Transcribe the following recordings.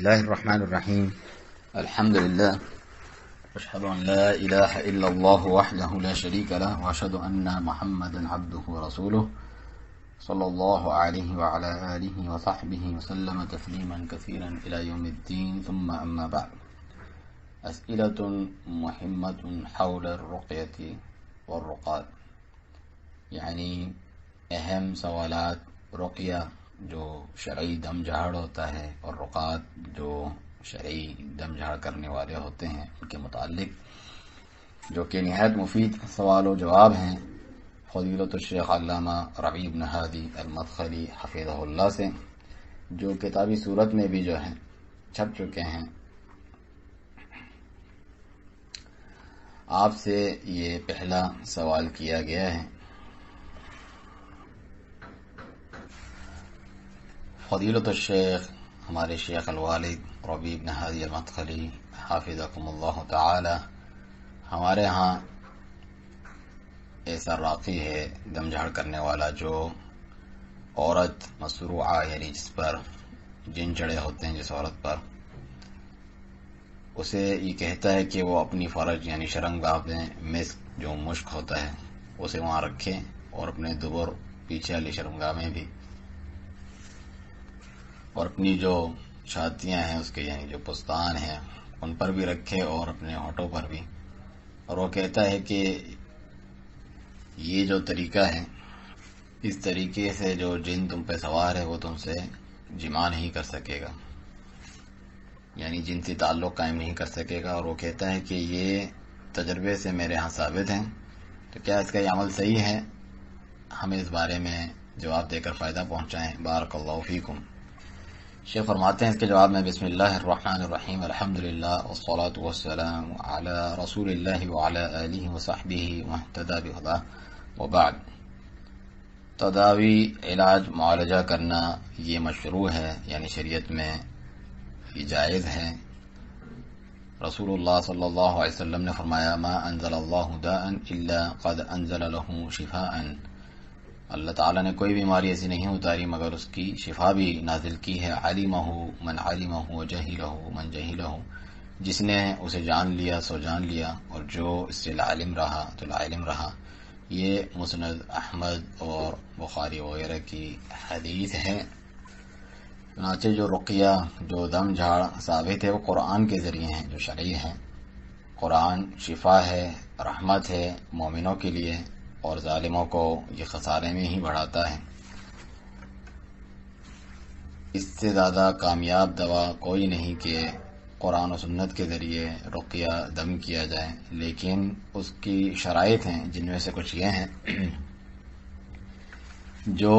الله الرحمن الرحيم. الحمد لله أشهد أن لا إله إلا الله وحده لا شريك له وأشهد أن محمدا عبده ورسوله صلى الله عليه وعلى آله وصحبه وسلم تسليما كثيرا إلى يوم الدين. ثم أما بعد، أسئلة مهمة حول الرقية والرقاد، یعنی اہم سوالات رقیہ جو شرعی دم جھاڑ ہوتا ہے اور رقاد جو شرعی دم جھاڑ کرنے والے ہوتے ہیں ان کے متعلق، جو کہ نہایت مفید سوال و جواب ہیں فضیلت الشیخ علامہ ربیع بن ہادی المدخلی حفظہ اللہ سے، جو کتابی صورت میں بھی جو ہیں چھپ چکے ہیں۔ آپ سے یہ پہلا سوال کیا گیا ہے۔ فضیلت الشیخ ہمارے شیخ الوالد ربیع بن ہادی المدخلی حافظکم اللہ تعالی، ہمارے ہاں ایسا راقی ہے دم جھاڑ کرنے والا جو عورت مسروعہ، یعنی جس پر جن چڑھے ہوتے ہیں، جس عورت پر، اسے یہ کہتا ہے کہ وہ اپنی فرج یعنی شرمگاہ میں مسک جو مشک ہوتا ہے اسے وہاں رکھے، اور اپنے دبر پیچھے والی شرمگاہ میں بھی، اور اپنی جو چھاتیاں ہیں اس کے یعنی جو پستان ہیں ان پر بھی رکھے، اور اپنے ہونٹوں پر بھی۔ اور وہ کہتا ہے کہ یہ جو طریقہ ہے، اس طریقے سے جو جن تم پہ سوار ہے وہ تم سے جماع نہیں کر سکے گا، یعنی جن سے تعلق قائم نہیں کر سکے گا۔ اور وہ کہتا ہے کہ یہ تجربے سے میرے ہاں ثابت ہیں، تو کیا اس کا یہ عمل صحیح ہے؟ ہمیں اس بارے میں جواب دے کر فائدہ پہنچائیں، بارک اللہ فیکم۔ شیخ فرماتے ہیں اس کے جواب میں، بسم اللہ الرحمن الرحیم، الحمدللہ والصلاة والسلام علی رسول اللہ وعلی آلہ وصحبہ واہتدی بہداہ، وبعد۔ تداوی، علاج، معالجہ کرنا یہ مشروع ہے، یعنی شریعت میں یہ جائز ہے۔ رسول اللہ صلی اللہ علیہ وسلم نے فرمایا، ما انزل اللہ داء الا قد انزل له شفاء، اللہ تعالیٰ نے کوئی بیماری ایسی نہیں اتاری مگر اس کی شفا بھی نازل کی ہے۔ علمہ من علمہ وجہلہ من جہلہ، جس نے اسے جان لیا سو جان لیا، اور جو اس سے لاعلم رہا تو لاعلم رہا۔ یہ مسند احمد اور بخاری وغیرہ کی حدیث ہے۔ چنانچہ جو رقیہ، جو دم جھاڑ ثابت ہے، وہ قرآن کے ذریعے ہیں، جو شرعی ہیں۔ قرآن شفا ہے، رحمت ہے مومنوں کے لیے، اور ظالموں کو یہ خسارے میں ہی بڑھاتا ہے۔ اس سے زیادہ کامیاب دوا کوئی نہیں کہ قرآن و سنت کے ذریعے رقیہ دم کیا جائے، لیکن اس کی شرائط ہیں، جن میں سے کچھ یہ ہیں، جو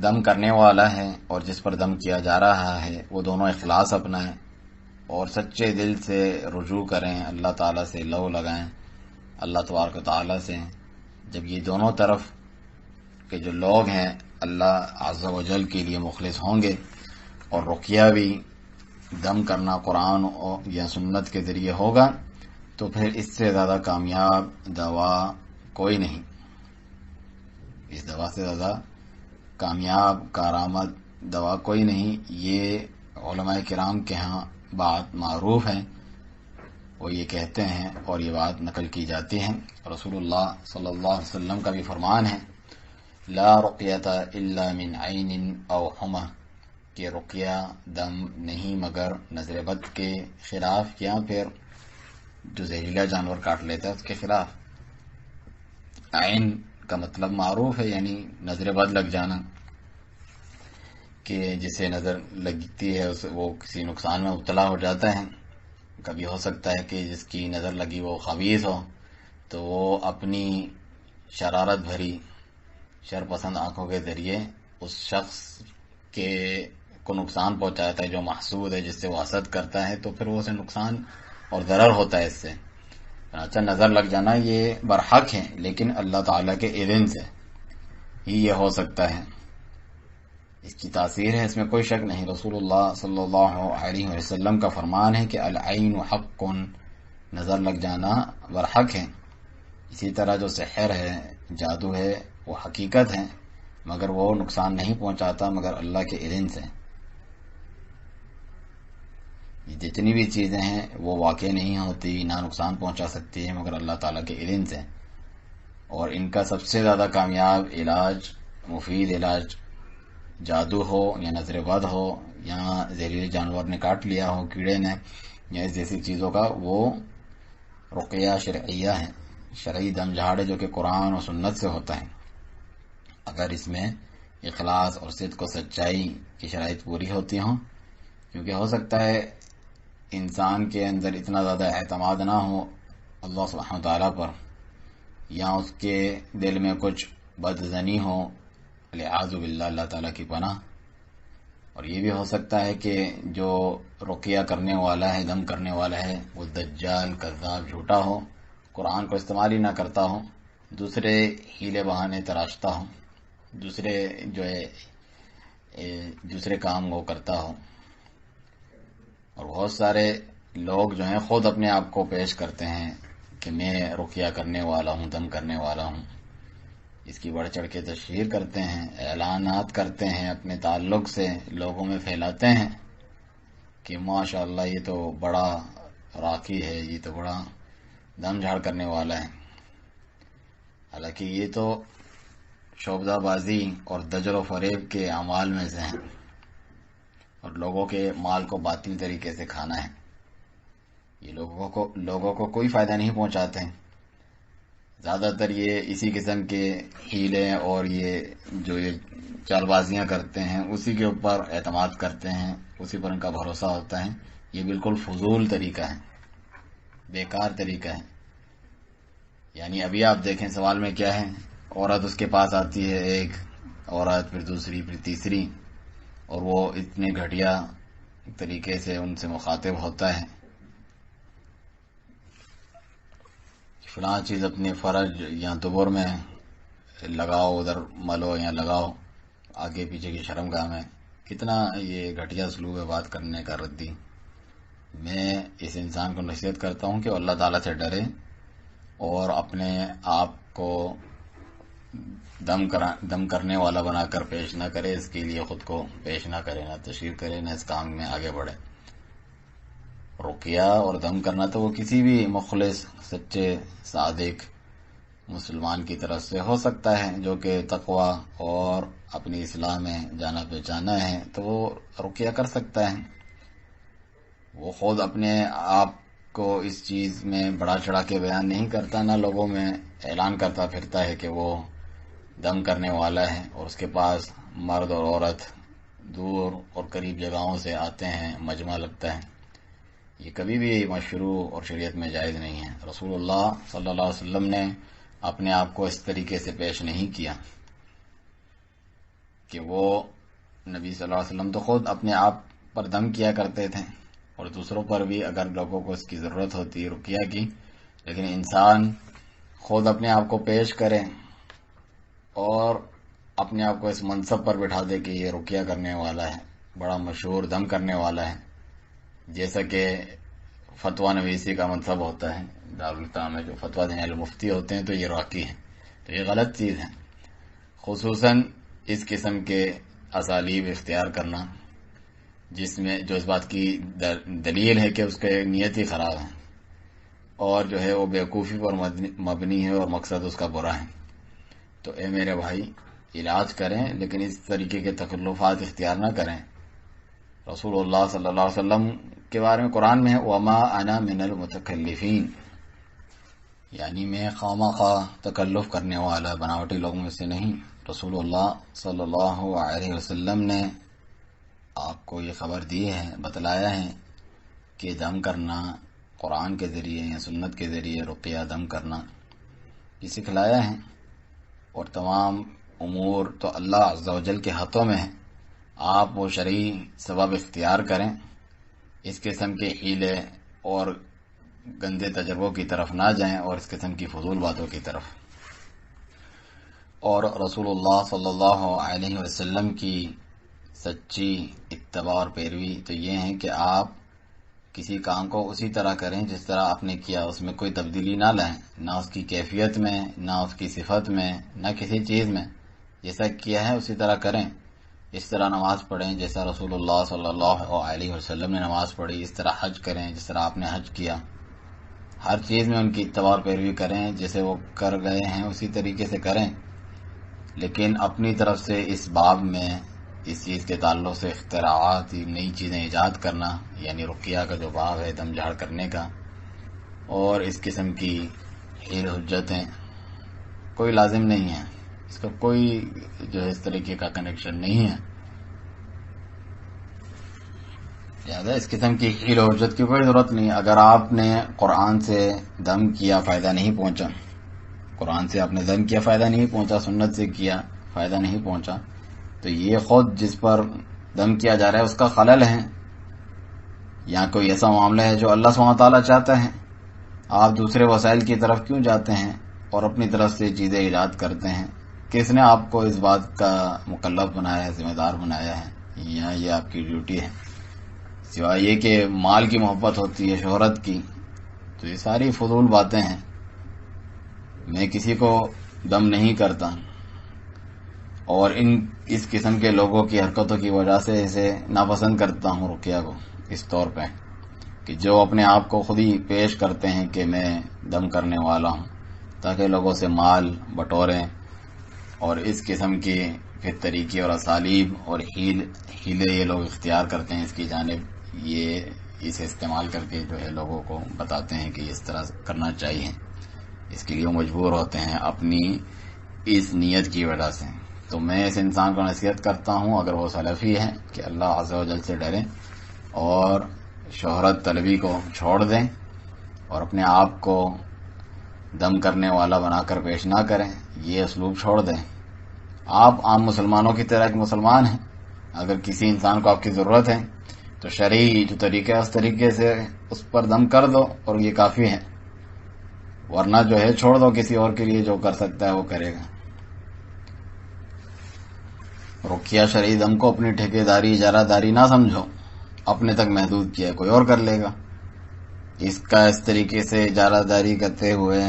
دم کرنے والا ہے اور جس پر دم کیا جا رہا ہے وہ دونوں اخلاص اپنائیں اور سچے دل سے رجوع کریں، اللہ تعالیٰ سے لو لگائیں، اللہ تبارک و تعالیٰ سے۔ جب یہ دونوں طرف کے جو لوگ ہیں اللہ عز و جل کے لیے مخلص ہوں گے، اور رقیہ بھی دم کرنا قرآن یا سنت کے ذریعے ہوگا، تو پھر اس سے زیادہ کامیاب دوا کوئی نہیں، اس دوا سے زیادہ کامیاب کارآمد دوا کوئی نہیں۔ یہ علماء کرام کے ہاں بات معروف ہے، وہ یہ کہتے ہیں اور یہ بات نقل کی جاتی ہے۔ رسول اللہ صلی اللہ علیہ وسلم کا بھی فرمان ہے، لا رقیۃ الا من عین او حمى، کہ رقیہ دم نہیں مگر نظر بد کے خلاف، یا پھر جو زہریلا جانور کاٹ لیتا ہے اس کے خلاف۔ عین کا مطلب معروف ہے، یعنی نظر بد لگ جانا، کہ جسے نظر لگتی ہے وہ کسی نقصان میں مبتلا ہو جاتا ہے۔ کبھی ہو سکتا ہے کہ جس کی نظر لگی وہ خبیث ہو، تو وہ اپنی شرارت بھری شرپسند آنکھوں کے ذریعے اس شخص کو نقصان پہنچاتا ہے جو محسود ہے، جس سے وہ حسد کرتا ہے، تو پھر وہ اسے نقصان اور ضرر ہوتا ہے اس سے۔ اچھا، نظر لگ جانا یہ برحق ہے، لیکن اللہ تعالیٰ کے اذن سے ہی یہ ہو سکتا ہے، اس کی تاثیر ہے، اس میں کوئی شک نہیں۔ رسول اللہ صلی اللہ علیہ وسلم کا فرمان ہے کہ العین حق، نظر لگ جانا برحق ہے۔ اسی طرح جو سحر ہے، جادو ہے، وہ حقیقت ہے، مگر وہ نقصان نہیں پہنچاتا مگر اللہ کے اذن سے۔ یہ جتنی بھی چیزیں ہیں وہ واقع نہیں ہوتی، نہ نقصان پہنچا سکتی ہیں مگر اللہ تعالیٰ کے علم سے، اور ان کا سب سے زیادہ کامیاب علاج، مفید علاج، جادو ہو یا نظر بد ہو یا زہریلے جانور نے کاٹ لیا ہو، کیڑے نے یا اس جیسی چیزوں کا، وہ رقیہ شرعیہ ہے، شرعی دم جھاڑ ہے جو کہ قرآن اور سنت سے ہوتا ہے، اگر اس میں اخلاص اور صدق و سچائی کی شرائط پوری ہوتی ہوں. کیونکہ ہو سکتا ہے انسان کے اندر اتنا زیادہ اعتماد نہ ہو اللہ سبحانہ وتعالیٰ پر، یا اس کے دل میں کچھ بدظنی ہو، لعاذ باللہ، اللہ تعالیٰ کی پناہ. اور یہ بھی ہو سکتا ہے کہ جو رقیہ کرنے والا ہے، دم کرنے والا ہے، وہ دجال، کذاب، جھوٹا ہو، قرآن کو استعمال ہی نہ کرتا ہو، دوسرے ہیلے بہانے تراشتا ہو، دوسرے کام وہ کرتا ہو. اور بہت سارے لوگ جو ہیں خود اپنے آپ کو پیش کرتے ہیں کہ میں رقیہ کرنے والا ہوں، دم کرنے والا ہوں، اس کی بڑھ چڑھ کے تشہیر کرتے ہیں، اعلانات کرتے ہیں، اپنے تعلق سے لوگوں میں پھیلاتے ہیں کہ ماشاء اللہ یہ تو بڑا راقی ہے، یہ تو بڑا دم جھاڑ کرنے والا ہے. حالانکہ یہ تو شعبدہ بازی اور دجل و فریب کے اعمال میں سے ہیں، اور لوگوں کے مال کو باطل طریقے سے کھانا ہے. یہ لوگوں کو کوئی فائدہ نہیں پہنچاتے ہیں. زیادہ تر یہ اسی قسم کے ہیلے اور یہ چال بازیاں کرتے ہیں، اسی کے اوپر اعتماد کرتے ہیں، اسی پر ان کا بھروسہ ہوتا ہے. یہ بالکل فضول طریقہ ہے، بیکار طریقہ ہے. یعنی ابھی آپ دیکھیں سوال میں کیا ہے، عورت اس کے پاس آتی ہے، ایک عورت، پھر دوسری، پھر تیسری، اور وہ اتنے گھٹیا طریقے سے ان سے مخاطب ہوتا ہے. فلاں چیز اپنے فرج یا دبر میں لگاؤ، ادھر ملو یا لگاؤ، آگے پیچھے کی شرم گاہ میں. کتنا یہ گھٹیا اسلوب ہے بات کرنے کا، ردی. میں اس انسان کو نصیحت کرتا ہوں کہ اللہ تعالیٰ سے ڈرے اور اپنے آپ کو دم کرنے والا بنا کر پیش نہ کرے، اس کے لیے خود کو پیش نہ کرے، نہ تشہیر کرے، نہ اس کام میں آگے بڑھے. رقیہ اور دم کرنا تو وہ کسی بھی مخلص، سچے، صادق مسلمان کی طرف سے ہو سکتا ہے جو کہ تقوی اور اپنی اصلاح میں جانا پہچانا ہے، تو وہ رقیہ کر سکتا ہے. وہ خود اپنے آپ کو اس چیز میں بڑا چڑھا کے بیان نہیں کرتا، نہ لوگوں میں اعلان کرتا پھرتا ہے کہ وہ دم کرنے والا ہے، اور اس کے پاس مرد اور عورت دور اور قریب جگہوں سے آتے ہیں، مجمع لگتا ہے. یہ کبھی بھی مشروع اور شریعت میں جائز نہیں ہے. رسول اللہ صلی اللہ علیہ وسلم نے اپنے آپ کو اس طریقے سے پیش نہیں کیا کہ وہ نبی صلی اللہ علیہ وسلم تو خود اپنے آپ پر دم کیا کرتے تھے، اور دوسروں پر بھی اگر لوگوں کو اس کی ضرورت ہوتی رقیہ کی. لیکن انسان خود اپنے آپ کو پیش کرے اور اپنے آپ کو اس منصب پر بٹھا دے کہ یہ رقیہ کرنے والا ہے، بڑا مشہور دم کرنے والا ہے، جیسا کہ فتویٰ نویسی کا منصب ہوتا ہے دارالفتاح میں، جو فتویٰ دینے والے مفتی ہوتے ہیں تو یہ راقی ہیں. تو یہ غلط چیز ہے. خصوصاً اس قسم کے اسالیب اختیار کرنا جس میں جو اس بات کی دلیل ہے کہ اس کے نیت ہی خراب ہے، اور جو ہے وہ بیوقوفی پر مبنی ہے، اور مقصد اس کا برا ہے. تو اے میرے بھائی، علاج کریں لیکن اس طریقے کے تکلفات اختیار نہ کریں. رسول اللہ صلی اللہ علیہ وسلم کے بارے میں قرآن میں ہے وَمَا أَنَا مِنَ الْمُتَكَلِّفِينَ، یعنی میں خواہ خواہ تکلف کرنے والا بناوٹی لوگوں میں سے نہیں. رسول اللہ صلی اللہ علیہ وسلم نے آپ کو یہ خبر دی ہے، بتلایا ہے کہ دم کرنا قرآن کے ذریعے یا سنت کے ذریعے رقیہ دم کرنا یہ سکھلایا ہے. اور تمام امور تو اللہ عز و جل کے ہاتھوں میں ہے. آپ وہ شرعی سبب اختیار کریں، اس قسم کے حیلے اور گندے تجربوں کی طرف نہ جائیں، اور اس قسم کی فضول باتوں کی طرف. اور رسول اللہ صلی اللہ علیہ وسلم کی سچی اتباع اور پیروی تو یہ ہے کہ آپ کسی کام کو اسی طرح کریں جس طرح آپ نے کیا، اس میں کوئی تبدیلی نہ لائیں، نہ اس کی کیفیت میں، نہ اس کی صفت میں، نہ کسی چیز میں. جیسا کیا ہے اسی طرح کریں. اس طرح نماز پڑھیں جیسا رسول اللہ صلی اللہ علیہ وسلم نے نماز پڑھی، اس طرح حج کریں جس طرح آپ نے حج کیا، ہر چیز میں ان کی اتباع اور پیروی کریں، جیسے وہ کر گئے ہیں اسی طریقے سے کریں، لیکن اپنی طرف سے اس باب میں اس چیز کے تعلق سے اختراعات، نئی چیزیں ایجاد کرنا، یعنی رقیہ کا جو باب ہے دم جھاڑ کرنے کا، اور اس قسم کی حیل حجتیں کوئی لازم نہیں ہے، اس کا کوئی جو ہے اس طریقے کا کنیکشن نہیں ہے، لہٰذا اس قسم کی حیل و حجت کی کوئی ضرورت نہیں۔ اگر آپ نے قرآن سے دم کیا فائدہ نہیں پہنچا، قرآن سے آپ نے دم کیا فائدہ نہیں پہنچا، سنت سے کیا فائدہ نہیں پہنچا، تو یہ خود جس پر دم کیا جا رہا ہے اس کا خلل ہے، یا کوئی ایسا معاملہ ہے جو اللہ سبحانہ تعالیٰ چاہتا ہے۔ آپ دوسرے وسائل کی طرف کیوں جاتے ہیں اور اپنی طرف سے چیزیں ایجاد کرتے ہیں؟ کس نے آپ کو اس بات کا مکلف بنایا ہے، ذمہ دار بنایا ہے، یا یہ آپ کی ڈیوٹی ہے؟ سوائے یہ کہ مال کی محبت ہوتی ہے، شہرت کی، تو یہ ساری فضول باتیں ہیں۔ میں کسی کو دم نہیں کرتا، اور اس قسم کے لوگوں کی حرکتوں کی وجہ سے اسے ناپسند کرتا ہوں رقیہ کو، اس طور پہ کہ جو اپنے آپ کو خود ہی پیش کرتے ہیں کہ میں دم کرنے والا ہوں، تاکہ لوگوں سے مال بٹوریں، اور اس قسم کی پھر طریقے اور اسالیب اور ہیلے یہ لوگ اختیار کرتے ہیں اس کی جانب، یہ اسے استعمال کر کے جو ہے لوگوں کو بتاتے ہیں کہ اس طرح کرنا چاہیے، اس کے لیے وہ مجبور ہوتے ہیں اپنی اس نیت کی وجہ سے۔ تو میں اس انسان کو نصیحت کرتا ہوں، اگر وہ سلفی ہے، کہ اللہ عز و جل سے ڈریں اور شہرت طلبی کو چھوڑ دیں، اور اپنے آپ کو دم کرنے والا بنا کر پیش نہ کریں، یہ اسلوب چھوڑ دیں۔ آپ عام مسلمانوں کی طرح ایک مسلمان ہیں، اگر کسی انسان کو آپ کی ضرورت ہے تو شرعی جو طریقہ ہے اس طریقے سے اس پر دم کر دو، اور یہ کافی ہے، ورنہ جو ہے چھوڑ دو کسی اور کے لیے، جو کر سکتا ہے وہ کرے گا۔ رقیہ شرعی دم کو اپنی ٹھیکیداری، اجارہ داری نہ سمجھو، اپنے تک محدود کیا، کوئی اور کر لے گا۔ اس کا اس طریقے سے اجارہ داری کرتے ہوئے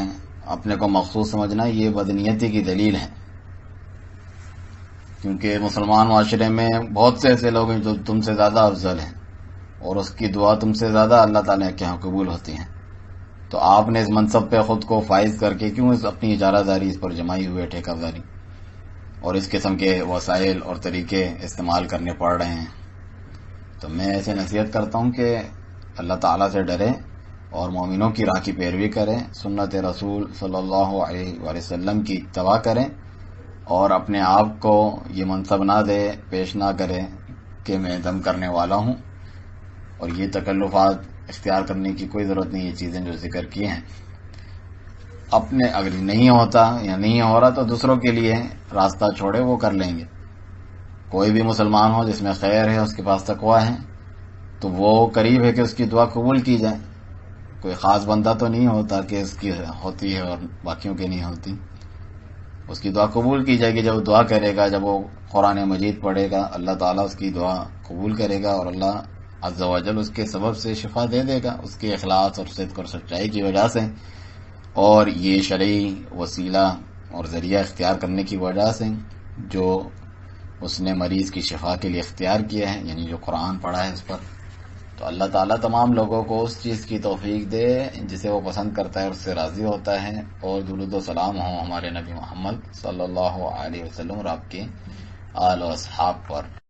اپنے کو مخصوص سمجھنا، یہ بدنیتی کی دلیل ہے، کیونکہ مسلمان معاشرے میں بہت سے ایسے لوگ ہیں جو تم سے زیادہ افضل ہیں، اور اس کی دعا تم سے زیادہ اللہ تعالیٰ کے یہاں قبول ہوتی ہیں۔ تو آپ نے اس منصب پہ خود کو فائز کر کے کیوں اپنی اجارہ داری اس پر جمائی ہوئی ہے، ٹھیکہ داری، اور اس قسم کے وسائل اور طریقے استعمال کرنے پڑ رہے ہیں؟ تو میں ایسے نصیحت کرتا ہوں کہ اللہ تعالیٰ سے ڈریں اور مومنوں کی راہ کی پیروی کریں، سنت رسول صلی اللہ علیہ وآلہ وسلم کی اتباع کریں، اور اپنے آپ کو یہ منصب نہ دے، پیش نہ کرے کہ میں دم کرنے والا ہوں، اور یہ تکلفات اختیار کرنے کی کوئی ضرورت نہیں، یہ چیزیں جو ذکر کی ہیں اپنے اگر نہیں ہوتا یا نہیں ہو رہا تو دوسروں کے لیے راستہ چھوڑے، وہ کر لیں گے۔ کوئی بھی مسلمان ہو جس میں خیر ہے، اس کے پاس تقویٰ ہے، تو وہ قریب ہے کہ اس کی دعا قبول کی جائے۔ کوئی خاص بندہ تو نہیں ہوتا کہ اس کی ہوتی ہے اور باقیوں کی نہیں ہوتی، اس کی دعا قبول کی جائے گی جب وہ دعا کرے گا، جب وہ قرآن مجید پڑھے گا، اللہ تعالیٰ اس کی دعا قبول کرے گا، اور اللہ عز و جل اس کے سبب سے شفا دے دے گا، اس کے اخلاص اور صدق اور سچائی کی وجہ سے، اور یہ شرعی وسیلہ اور ذریعہ اختیار کرنے کی وجہ سے جو اس نے مریض کی شفا کے لیے اختیار کیا ہے، یعنی جو قرآن پڑھا ہے اس پر۔ تو اللہ تعالیٰ تمام لوگوں کو اس چیز کی توفیق دے جسے وہ پسند کرتا ہے اور اس سے راضی ہوتا ہے، اور درود و سلام ہوں ہمارے نبی محمد صلی اللہ علیہ وسلم اور آپ کے آل و اصحاب پر۔